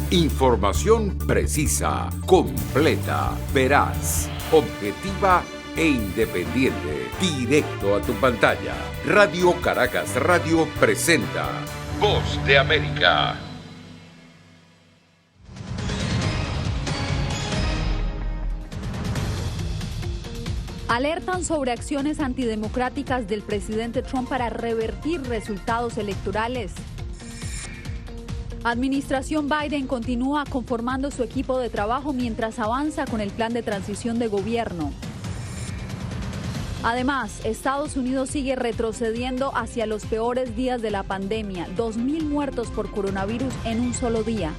Información precisa, completa, veraz, objetiva e independiente. Directo a tu pantalla. Radio Caracas Radio presenta Voz de América. Alertan sobre acciones antidemocráticas del presidente Trump para revertir resultados electorales. Administración Biden continúa conformando su equipo de trabajo mientras avanza con el plan de transición de gobierno. Además, Estados Unidos sigue retrocediendo hacia los peores días de la pandemia, 2.000 muertos por coronavirus en un solo día.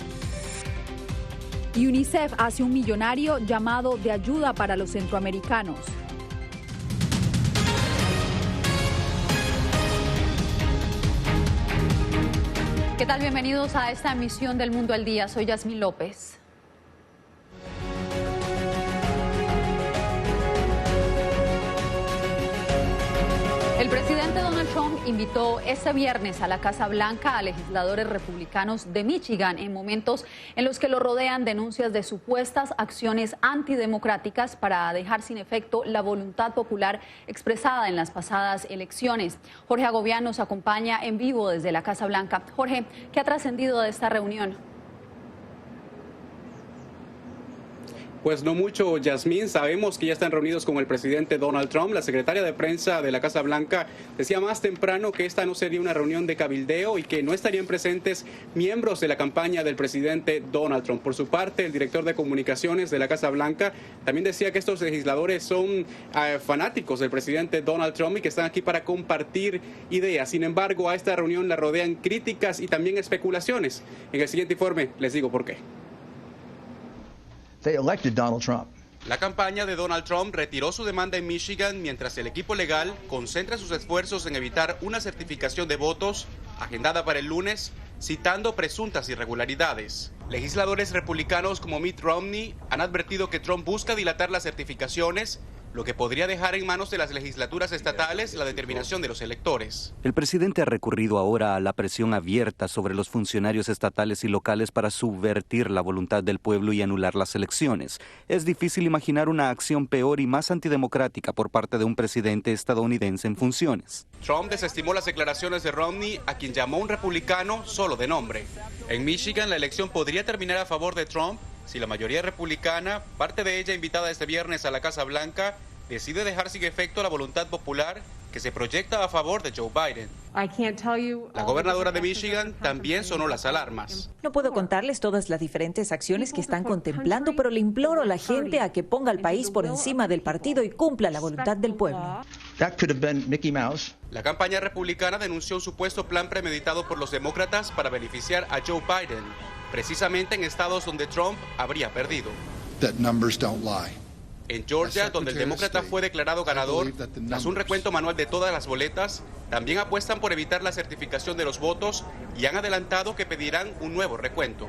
Y UNICEF hace un millonario llamado de ayuda para los centroamericanos. ¿Qué tal? Bienvenidos a esta emisión del Mundo al Día. Soy Yasmín López. El presidente Donald Trump invitó este viernes a la Casa Blanca a legisladores republicanos de Michigan en momentos en los que lo rodean denuncias de supuestas acciones antidemocráticas para dejar sin efecto la voluntad popular expresada en las pasadas elecciones. Jorge Agobián nos acompaña en vivo desde la Casa Blanca. Jorge, ¿qué ha trascendido de esta reunión? Pues no mucho, Yasmín. Sabemos que ya están reunidos con el presidente Donald Trump. La secretaria de prensa de la Casa Blanca decía más temprano que esta no sería una reunión de cabildeo y que no estarían presentes miembros de la campaña del presidente Donald Trump. Por su parte, el director de comunicaciones de la Casa Blanca también decía que estos legisladores son fanáticos del presidente Donald Trump y que están aquí para compartir ideas. Sin embargo, a esta reunión la rodean críticas y también especulaciones. En el siguiente informe les digo por qué. They elected Donald Trump. La campaña de Donald Trump retiró su demanda en Michigan mientras el equipo legal concentra sus esfuerzos en evitar una certificación de votos agendada para el lunes, citando presuntas irregularidades. Legisladores republicanos como Mitt Romney han advertido que Trump busca dilatar las certificaciones, lo que podría dejar en manos de las legislaturas estatales la determinación de los electores. El presidente ha recurrido ahora a la presión abierta sobre los funcionarios estatales y locales para subvertir la voluntad del pueblo y anular las elecciones. Es difícil imaginar una acción peor y más antidemocrática por parte de un presidente estadounidense en funciones. Trump desestimó las declaraciones de Romney, a quien llamó un republicano solo de nombre. En Michigan, la elección podría terminar a favor de Trump si la mayoría republicana, parte de ella invitada este viernes a la Casa Blanca, decide dejar sin efecto la voluntad popular que se proyecta a favor de Joe Biden. La gobernadora de Michigan también sonó las alarmas. No puedo contarles todas las diferentes acciones que están contemplando, pero le imploro a la gente a que ponga al país por encima del partido y cumpla la voluntad del pueblo. That could have been Mickey Mouse. La campaña republicana denunció un supuesto plan premeditado por los demócratas para beneficiar a Joe Biden, precisamente en estados donde Trump habría perdido. That numbers don't lie. En Georgia, donde el demócrata fue declarado ganador, tras un recuento manual de todas las boletas, también apuestan por evitar la certificación de los votos y han adelantado que pedirán un nuevo recuento.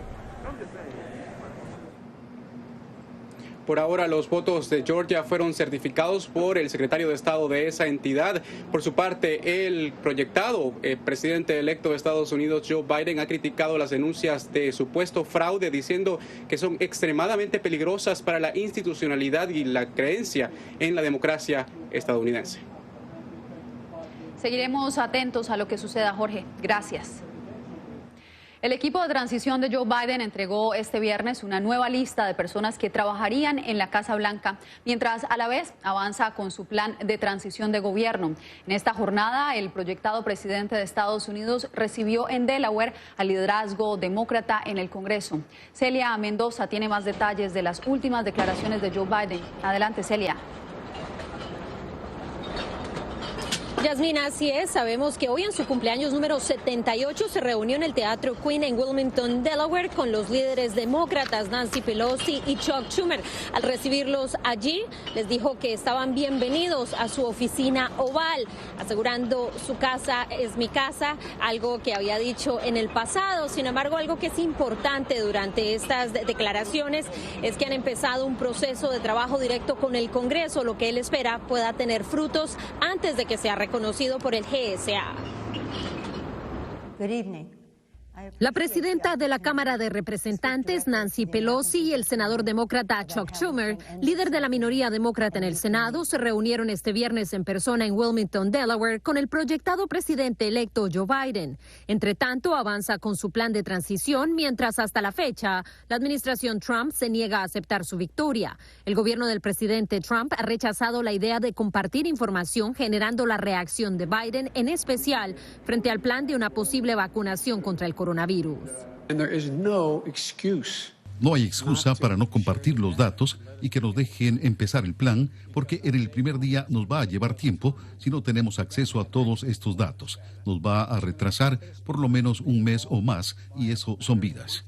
Por ahora, los votos de Georgia fueron certificados por el secretario de Estado de esa entidad. Por su parte, el proyectado presidente electo de Estados Unidos, Joe Biden, ha criticado las denuncias de supuesto fraude, diciendo que son extremadamente peligrosas para la institucionalidad y la creencia en la democracia estadounidense. Seguiremos atentos a lo que suceda, Jorge. Gracias. El equipo de transición de Joe Biden entregó este viernes una nueva lista de personas que trabajarían en la Casa Blanca, mientras a la vez avanza con su plan de transición de gobierno. En esta jornada, el proyectado presidente de Estados Unidos recibió en Delaware al liderazgo demócrata en el Congreso. Celia Mendoza tiene más detalles de las últimas declaraciones de Joe Biden. Adelante, Celia. Yasmín, así es. Sabemos que hoy en su cumpleaños número 78 se reunió en el Teatro Queen en Wilmington, Delaware, con los líderes demócratas Nancy Pelosi y Chuck Schumer. Al recibirlos allí, les dijo que estaban bienvenidos a su oficina oval, asegurando su casa es mi casa, algo que había dicho en el pasado. Sin embargo, algo que es importante durante estas declaraciones es que han empezado un proceso de trabajo directo con el Congreso, lo que él espera pueda tener frutos antes de que sea reconocido por el GSA. La presidenta de la Cámara de Representantes, Nancy Pelosi, y el senador demócrata Chuck Schumer, líder de la minoría demócrata en el Senado, se reunieron este viernes en persona en Wilmington, Delaware, con el proyectado presidente electo Joe Biden. Entre tanto, avanza con su plan de transición, mientras hasta la fecha, la administración Trump se niega a aceptar su victoria. El gobierno del presidente Trump ha rechazado la idea de compartir información, generando la reacción de Biden, en especial frente al plan de una posible vacunación contra el coronavirus. No hay excusa para no compartir los datos y que nos dejen empezar el plan, porque en el primer día nos va a llevar tiempo si no tenemos acceso a todos estos datos. Nos va a retrasar por lo menos un mes o más, y eso son vidas.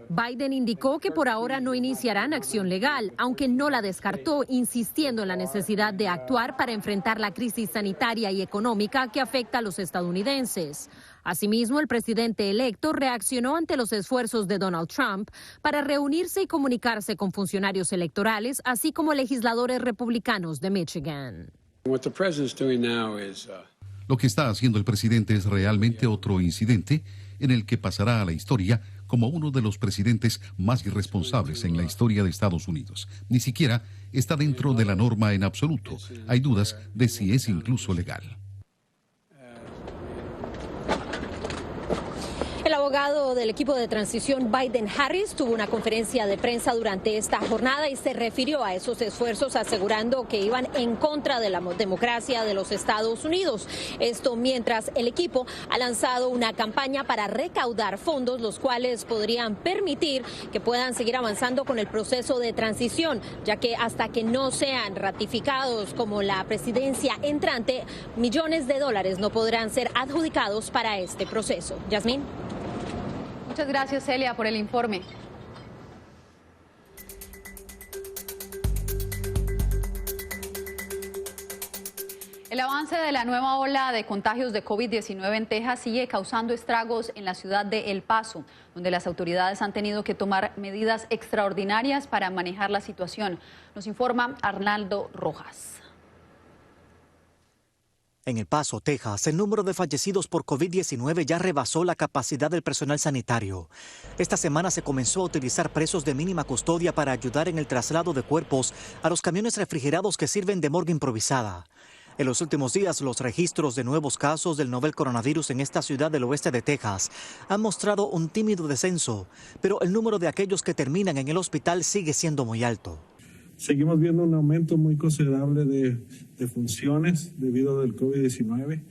Biden indicó que por ahora no iniciarán acción legal, aunque no la descartó, insistiendo en la necesidad de actuar para enfrentar la crisis sanitaria y económica que afecta a los estadounidenses. Asimismo, el presidente electo reaccionó ante los esfuerzos de Donald Trump para reunirse y comunicarse con funcionarios electorales, así como legisladores republicanos de Michigan. Lo que está haciendo el presidente es realmente otro incidente en el que pasará a la historia como uno de los presidentes más irresponsables en la historia de Estados Unidos. Ni siquiera está dentro de la norma en absoluto. Hay dudas de si es incluso legal. El abogado del equipo de transición Biden-Harris tuvo una conferencia de prensa durante esta jornada y se refirió a esos esfuerzos, asegurando que iban en contra de la democracia de los Estados Unidos. Esto mientras el equipo ha lanzado una campaña para recaudar fondos, los cuales podrían permitir que puedan seguir avanzando con el proceso de transición, ya que hasta que no sean ratificados como la presidencia entrante, millones de dólares no podrán ser adjudicados para este proceso. Yasmín. Muchas gracias, Celia, por el informe. El avance de la nueva ola de contagios de COVID-19 en Texas sigue causando estragos en la ciudad de El Paso, donde las autoridades han tenido que tomar medidas extraordinarias para manejar la situación. Nos informa Arnaldo Rojas. En El Paso, Texas, el número de fallecidos por COVID-19 ya rebasó la capacidad del personal sanitario. Esta semana se comenzó a utilizar presos de mínima custodia para ayudar en el traslado de cuerpos a los camiones refrigerados que sirven de morgue improvisada. En los últimos días, los registros de nuevos casos del novel coronavirus en esta ciudad del oeste de Texas han mostrado un tímido descenso, pero el número de aquellos que terminan en el hospital sigue siendo muy alto. Seguimos viendo un aumento muy considerable de funciones debido al COVID-19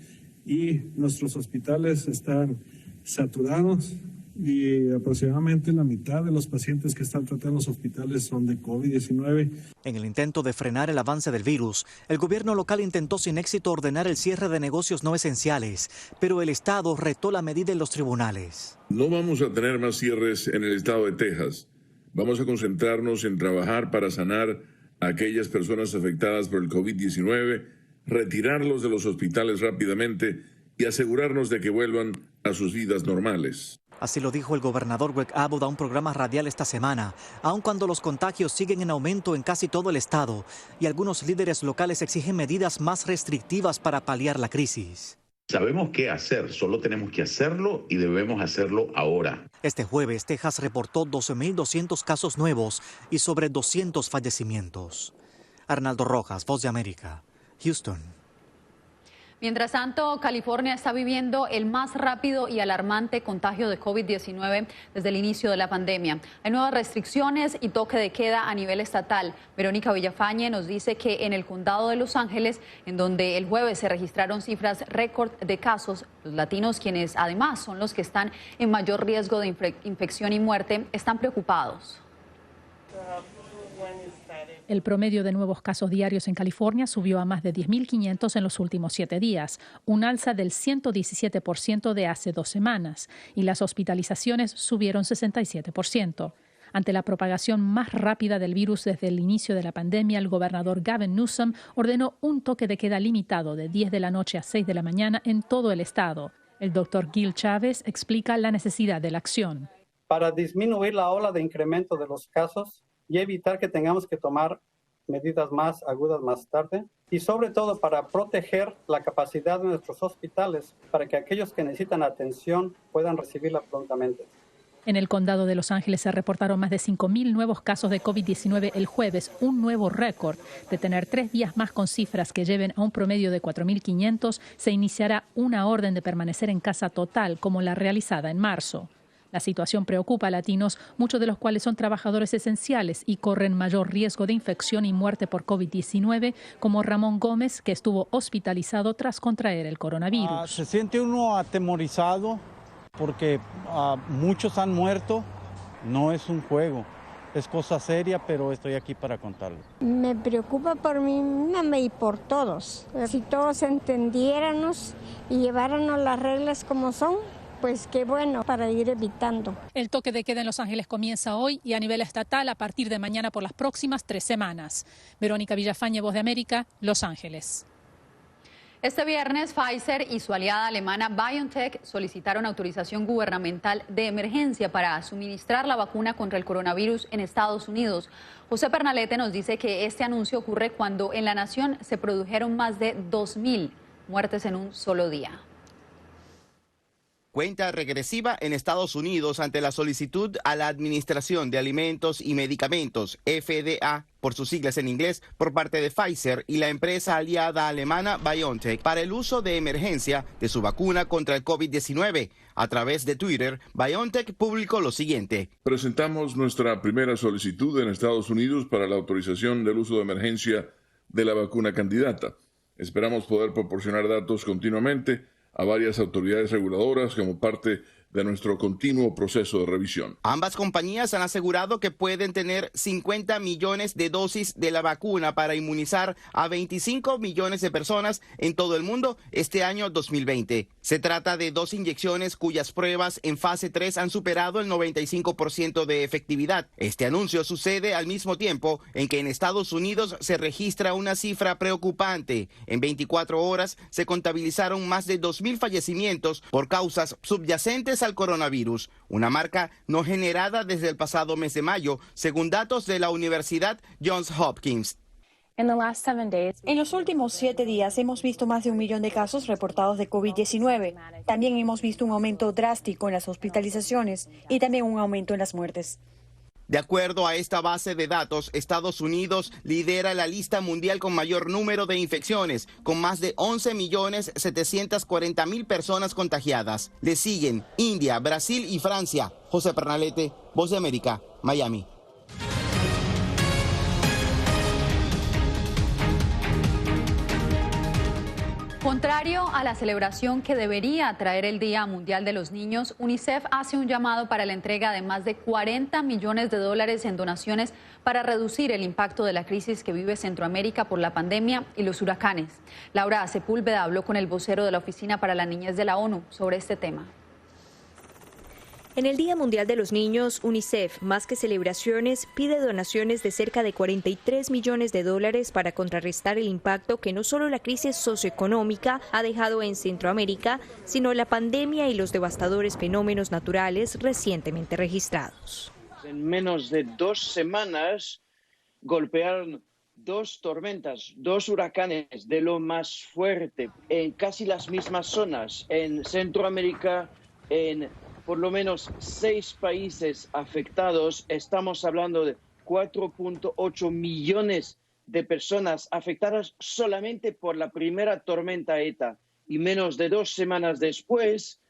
y nuestros hospitales están saturados y aproximadamente la mitad de los pacientes que están tratados en los hospitales son de COVID-19. En el intento de frenar el avance del virus, el gobierno local intentó sin éxito ordenar el cierre de negocios no esenciales, pero el Estado retó la medida en los tribunales. No vamos a tener más cierres en el estado de Texas. Vamos a concentrarnos en trabajar para sanar a aquellas personas afectadas por el COVID-19, retirarlos de los hospitales rápidamente y asegurarnos de que vuelvan a sus vidas normales. Así lo dijo el gobernador Greg Abbott a un programa radial esta semana, aun cuando los contagios siguen en aumento en casi todo el estado y algunos líderes locales exigen medidas más restrictivas para paliar la crisis. Sabemos qué hacer, solo tenemos que hacerlo y debemos hacerlo ahora. Este jueves, Texas reportó 12.200 casos nuevos y sobre 200 fallecimientos. Arnaldo Rojas, Voz de América, Houston. Mientras tanto, California está viviendo el más rápido y alarmante contagio de COVID-19 desde el inicio de la pandemia. Hay nuevas restricciones y toque de queda a nivel estatal. Verónica Villafañe nos dice que en el condado de Los Ángeles, en donde el jueves se registraron cifras récord de casos, los latinos, quienes además son los que están en mayor riesgo de infección y muerte, están preocupados. El promedio de nuevos casos diarios en California subió a más de 10.500 en los últimos 7 días, un alza del 117% de hace 2 semanas, y las hospitalizaciones subieron 67%. Ante la propagación más rápida del virus desde el inicio de la pandemia, el gobernador Gavin Newsom ordenó un toque de queda limitado de 10 de la noche a 6 de la mañana en todo el estado. El doctor Gil Chávez explica la necesidad de la acción. Para disminuir la ola de incremento de los casos y evitar que tengamos que tomar medidas más agudas más tarde y sobre todo para proteger la capacidad de nuestros hospitales para que aquellos que necesitan atención puedan recibirla prontamente. En el condado de Los Ángeles se reportaron más de 5.000 nuevos casos de COVID-19 el jueves, un nuevo récord. De tener 3 días más con cifras que lleven a un promedio de 4.500, se iniciará una orden de permanecer en casa total, como la realizada en marzo. La situación preocupa a latinos, muchos de los cuales son trabajadores esenciales y corren mayor riesgo de infección y muerte por COVID-19, como Ramón Gómez, que estuvo hospitalizado tras contraer el coronavirus. Se siente uno atemorizado porque muchos han muerto. No es un juego, es cosa seria, pero estoy aquí para contarlo. Me preocupa por mi mamá y por todos. Si todos entendiéramos y lleváramos las reglas como son, pues qué bueno para ir evitando. El toque de queda en Los Ángeles comienza hoy y a nivel estatal a partir de mañana por las próximas 3 semanas. Verónica Villafañe, Voz de América, Los Ángeles. Este viernes, Pfizer y su aliada alemana BioNTech solicitaron autorización gubernamental de emergencia para suministrar la vacuna contra el coronavirus en Estados Unidos. José Pernalete nos dice que este anuncio ocurre cuando en la nación se produjeron más de 2.000 muertes en un solo día. Cuenta regresiva en Estados Unidos ante la solicitud a la Administración de Alimentos y Medicamentos, FDA, por sus siglas en inglés, por parte de Pfizer y la empresa aliada alemana BioNTech para el uso de emergencia de su vacuna contra el COVID-19. A través de Twitter, BioNTech publicó lo siguiente. Presentamos nuestra primera solicitud en Estados Unidos para la autorización del uso de emergencia de la vacuna candidata. Esperamos poder proporcionar datos continuamente a varias autoridades reguladoras como parte de nuestro continuo proceso de revisión. Ambas compañías han asegurado que pueden tener 50 millones de dosis de la vacuna para inmunizar a 25 millones de personas en todo el mundo este año 2020. Se trata de 2 inyecciones cuyas pruebas en fase 3 han superado el 95% de efectividad. Este anuncio sucede al mismo tiempo en que en Estados Unidos se registra una cifra preocupante. En 24 horas se contabilizaron más de 2.000 fallecimientos por causas subyacentes al coronavirus, una marca no generada desde el pasado mes de mayo, según datos de la Universidad Johns Hopkins. En los últimos 7 días hemos visto más de 1 millón de casos reportados de COVID-19. También hemos visto un aumento drástico en las hospitalizaciones y también un aumento en las muertes. De acuerdo a esta base de datos, Estados Unidos lidera la lista mundial con mayor número de infecciones, con más de 11.740.000 personas contagiadas. Le siguen India, Brasil y Francia. José Pernalete, Voz de América, Miami. Contrario a la celebración que debería traer el Día Mundial de los Niños, UNICEF hace un llamado para la entrega de más de 40 millones de dólares en donaciones para reducir el impacto de la crisis que vive Centroamérica por la pandemia y los huracanes. Laura Sepúlveda habló con el vocero de la Oficina para la Niñez de la ONU sobre este tema. En el Día Mundial de los Niños, UNICEF, más que celebraciones, pide donaciones de cerca de 43 millones de dólares para contrarrestar el impacto que no solo la crisis socioeconómica ha dejado en Centroamérica, sino la pandemia y los devastadores fenómenos naturales recientemente registrados. En menos de 2 semanas golpearon 2 tormentas, 2 huracanes de lo más fuerte en casi las mismas zonas, en Centroamérica, en por lo menos 6 países afectados. Estamos hablando de 4.8 millones de personas afectadas solamente por la primera tormenta ETA. Y menos de 2 semanas después,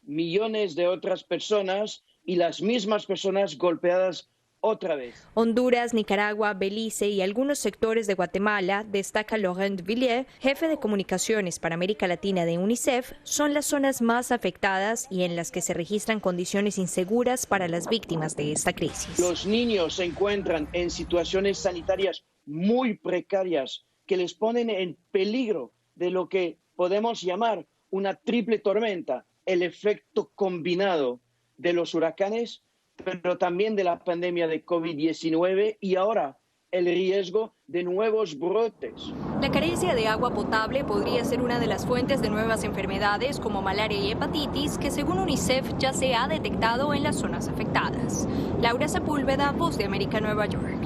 millones de otras personas y las mismas personas golpeadas otra vez. Honduras, Nicaragua, Belice y algunos sectores de Guatemala, destaca Laurent Villiers, jefe de comunicaciones para América Latina de UNICEF, son las zonas más afectadas y en las que se registran condiciones inseguras para las víctimas de esta crisis. Los niños se encuentran en situaciones sanitarias muy precarias que les ponen en peligro de lo que podemos llamar una triple tormenta, el efecto combinado de los huracanes, pero también de la pandemia de COVID-19 y ahora el riesgo de nuevos brotes. La carencia de agua potable podría ser una de las fuentes de nuevas enfermedades como malaria y hepatitis que según UNICEF ya se ha detectado en las zonas afectadas. Laura Sepúlveda, Voz de América, Nueva York.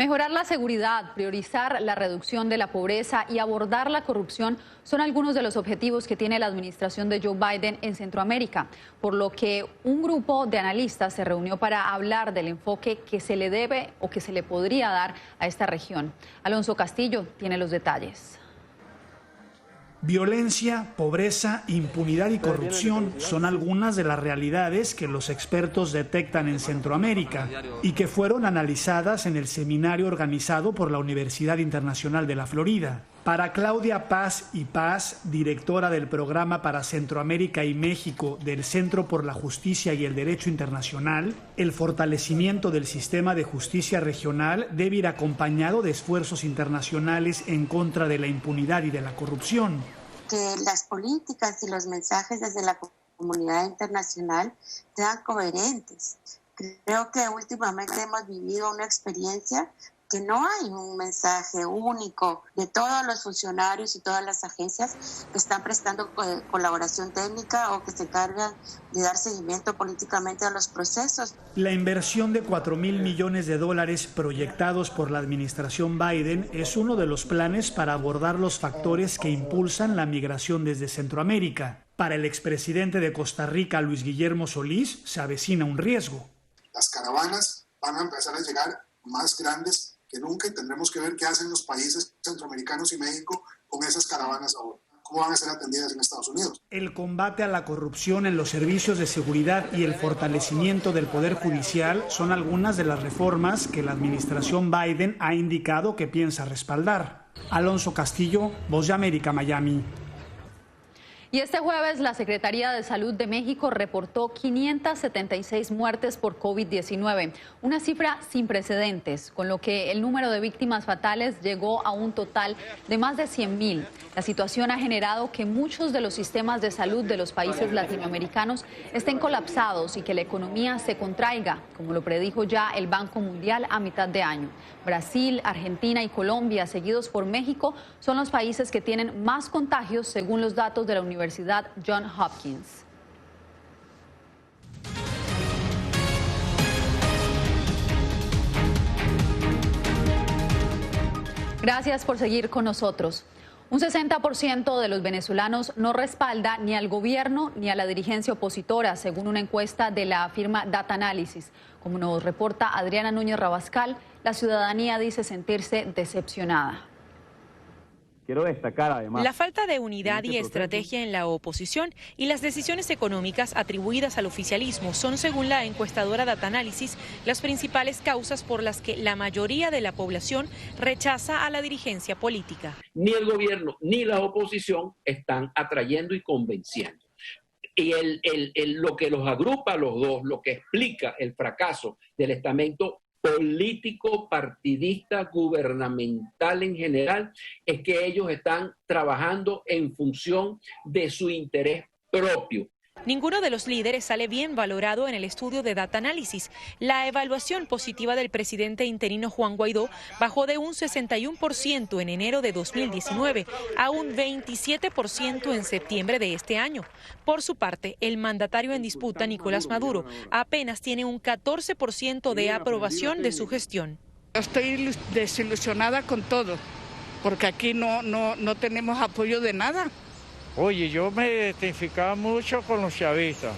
Mejorar la seguridad, priorizar la reducción de la pobreza y abordar la corrupción son algunos de los objetivos que tiene la administración de Joe Biden en Centroamérica, por lo que un grupo de analistas se reunió para hablar del enfoque que se le debe o que se le podría dar a esta región. Alonso Castillo tiene los detalles. Violencia, pobreza, impunidad y corrupción son algunas de las realidades que los expertos detectan en Centroamérica y que fueron analizadas en el seminario organizado por la Universidad Internacional de la Florida. Para Claudia Paz y Paz, directora del Programa para Centroamérica y México del Centro por la Justicia y el Derecho Internacional, el fortalecimiento del sistema de justicia regional debe ir acompañado de esfuerzos internacionales en contra de la impunidad y de la corrupción. Que las políticas y los mensajes desde la comunidad internacional sean coherentes. Creo que últimamente hemos vivido una experiencia que no hay un mensaje único de todos los funcionarios y todas las agencias que están prestando colaboración técnica o que se encargan de dar seguimiento políticamente a los procesos. La inversión de $4,000 millones proyectados por la administración Biden es uno de los planes para abordar los factores que impulsan la migración desde Centroamérica. Para el expresidente de Costa Rica, Luis Guillermo Solís, se avecina un riesgo. Las caravanas van a empezar a llegar más grandes que nunca y tendremos que ver qué hacen los países centroamericanos y México con esas caravanas ahora. ¿Cómo van a ser atendidas en Estados Unidos? El combate a la corrupción en los servicios de seguridad y el fortalecimiento del Poder Judicial son algunas de las reformas que la administración Biden ha indicado que piensa respaldar. Alonso Castillo, Voz de América, Miami. Y este jueves la Secretaría de Salud de México reportó 576 muertes por COVID-19, una cifra sin precedentes, con lo que el número de víctimas fatales llegó a un total de más de 100,000. La situación ha generado que muchos de los sistemas de salud de los países latinoamericanos estén colapsados y que la economía se contraiga, como lo predijo ya el Banco Mundial a mitad de año. Brasil, Argentina y Colombia, seguidos por México, son los países que tienen más contagios según los datos de la Universidad Johns Hopkins. Gracias por seguir con nosotros. Un 60% de los venezolanos no respalda ni al gobierno ni a la dirigencia opositora, según una encuesta de la firma Data Analysis. Como nos reporta Adriana Núñez Rabascal, la ciudadanía dice sentirse decepcionada. Quiero destacar además la falta de unidad y estrategia en la oposición y las decisiones económicas atribuidas al oficialismo son, según la encuestadora Data Analysis, las principales causas por las que la mayoría de la población rechaza a la dirigencia política. Ni el gobierno ni la oposición están atrayendo y convenciendo. Y lo que los agrupa a los dos, lo que explica el fracaso del estamento político, partidista, gubernamental en general, es que ellos están trabajando en función de su interés propio. Ninguno de los líderes sale bien valorado en el estudio de Data Analysis. La evaluación positiva del presidente interino Juan Guaidó bajó de un 61% en enero de 2019 a un 27% en septiembre de este año. Por su parte, el mandatario en disputa, Nicolás Maduro, apenas tiene un 14% de aprobación de su gestión. Estoy desilusionada con todo, porque aquí no tenemos apoyo de nada. Oye, yo me identificaba mucho con los chavistas,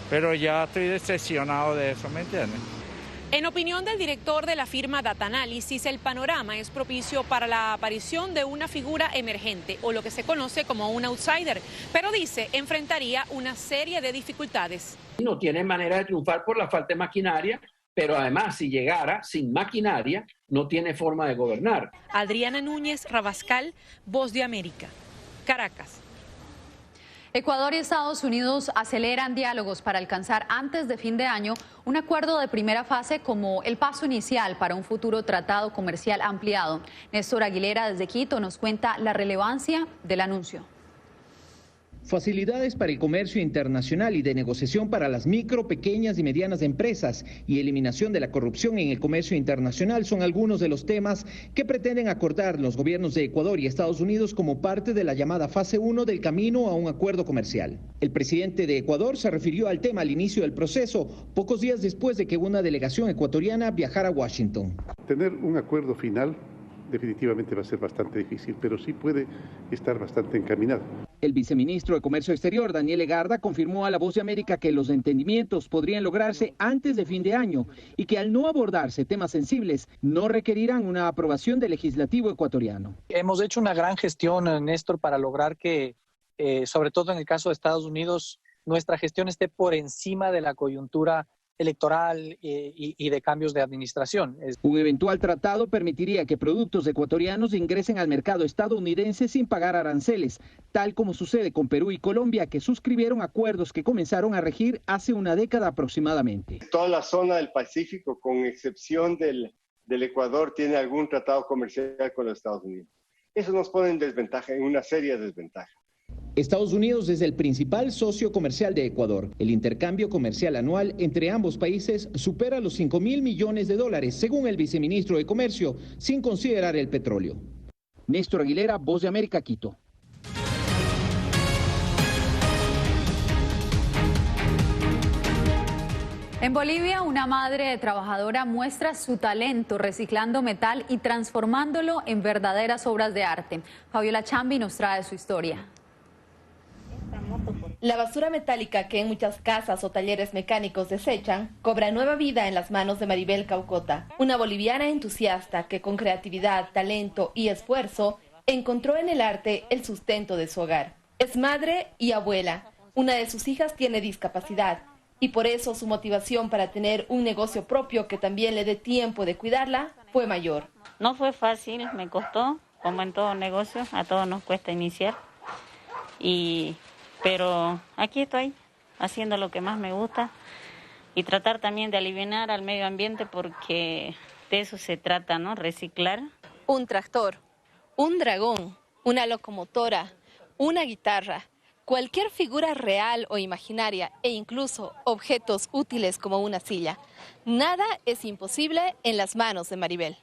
pero ya estoy decepcionado de eso, ¿me entiendes? En opinión del director de la firma Data Analysis, el panorama es propicio para la aparición de una figura emergente, o lo que se conoce como un outsider, pero dice enfrentaría una serie de dificultades. No tiene manera de triunfar por la falta de maquinaria, pero además si llegara sin maquinaria, no tiene forma de gobernar. Adriana Núñez Rabascal, Voz de América, Caracas. Ecuador y Estados Unidos aceleran diálogos para alcanzar antes de fin de año un acuerdo de primera fase como el paso inicial para un futuro tratado comercial ampliado. Néstor Aguilera desde Quito nos cuenta la relevancia del anuncio. facilidades para el comercio internacional y de negociación para las micro, pequeñas y medianas empresas y eliminación de la corrupción en el comercio internacional son algunos de los temas que pretenden acordar los gobiernos de Ecuador y Estados Unidos como parte de la llamada fase 1 del camino a un acuerdo comercial. El presidente de Ecuador se refirió al tema al inicio del proceso, pocos días después de que una delegación ecuatoriana viajara a Washington. Tener un acuerdo final definitivamente va a ser bastante difícil, pero sí puede estar bastante encaminado. El viceministro de Comercio Exterior, Daniel Legarda, confirmó a La Voz de América que los entendimientos podrían lograrse antes de fin de año y que al no abordarse temas sensibles, no requerirán una aprobación del legislativo ecuatoriano. Hemos hecho una gran gestión, Néstor, para lograr que, sobre todo en el caso de Estados Unidos, nuestra gestión esté por encima de la coyuntura electoral y de cambios de administración. Un eventual tratado permitiría que productos ecuatorianos ingresen al mercado estadounidense sin pagar aranceles, tal como sucede con Perú y Colombia, que suscribieron acuerdos que comenzaron a regir hace una década aproximadamente. Toda la zona del Pacífico, con excepción del Ecuador, tiene algún tratado comercial con los Estados Unidos. Eso nos pone en desventaja, en una seria desventaja. Estados Unidos es el principal socio comercial de Ecuador. El intercambio comercial anual entre ambos países supera los $5.000 millones, según el viceministro de Comercio, sin considerar el petróleo. Néstor Aguilera, Voz de América, Quito. En Bolivia, una madre trabajadora muestra su talento reciclando metal y transformándolo en verdaderas obras de arte. Fabiola Chambi nos trae su historia. La basura metálica que en muchas casas o talleres mecánicos desechan cobra nueva vida en las manos de Maribel Caucota, una boliviana entusiasta que con creatividad, talento y esfuerzo encontró en el arte el sustento de su hogar. Es madre y abuela. Una de sus hijas tiene discapacidad y por eso su motivación para tener un negocio propio que también le dé tiempo de cuidarla fue mayor. No fue fácil, me costó, como en todo negocio, a todos nos cuesta iniciar. Pero aquí estoy, haciendo lo que más me gusta y tratar también de aliviar al medio ambiente porque de eso se trata, ¿no? Reciclar. Un tractor, un dragón, una locomotora, una guitarra, cualquier figura real o imaginaria e incluso objetos útiles como una silla. Nada es imposible en las manos de Maribel.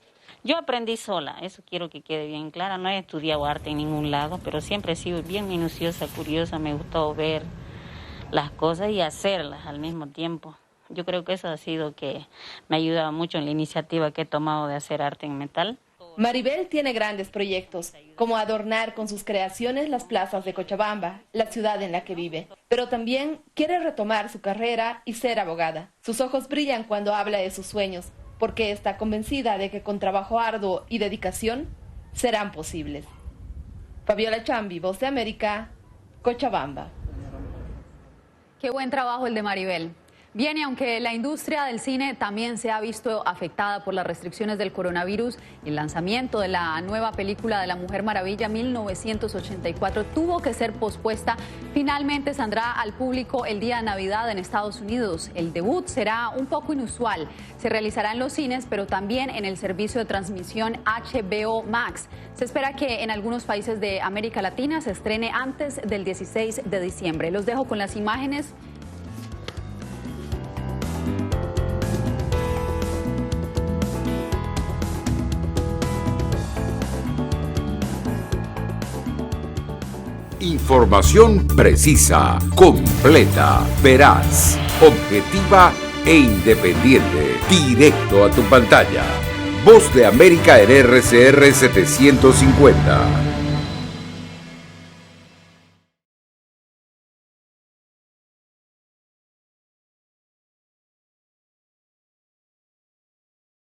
Yo aprendí sola, eso quiero que quede bien claro, no he estudiado arte en ningún lado, pero siempre he sido bien minuciosa, curiosa, me gustó ver las cosas y hacerlas al mismo tiempo. Yo creo que eso ha sido que me ha ayudado mucho en la iniciativa que he tomado de hacer arte en metal. Maribel tiene grandes proyectos, como adornar con sus creaciones las plazas de Cochabamba, la ciudad en la que vive. Pero también quiere retomar su carrera y ser abogada. Sus ojos brillan cuando habla de sus sueños, porque está convencida de que con trabajo arduo y dedicación serán posibles. Fabiola Chambi, Voz de América, Cochabamba. Qué buen trabajo el de Maribel. Bien, y aunque la industria del cine también se ha visto afectada por las restricciones del coronavirus, el lanzamiento de la nueva película de La Mujer Maravilla 1984 tuvo que ser pospuesta. Finalmente saldrá al público el día de Navidad en Estados Unidos. El debut será un poco inusual. Se realizará en los cines, pero también en el servicio de transmisión HBO Max. Se espera que en algunos países de América Latina se estrene antes del 16 de diciembre. Los dejo con las imágenes. Información precisa, completa, veraz, objetiva e independiente. Directo a tu pantalla. Voz de América en RCR 750.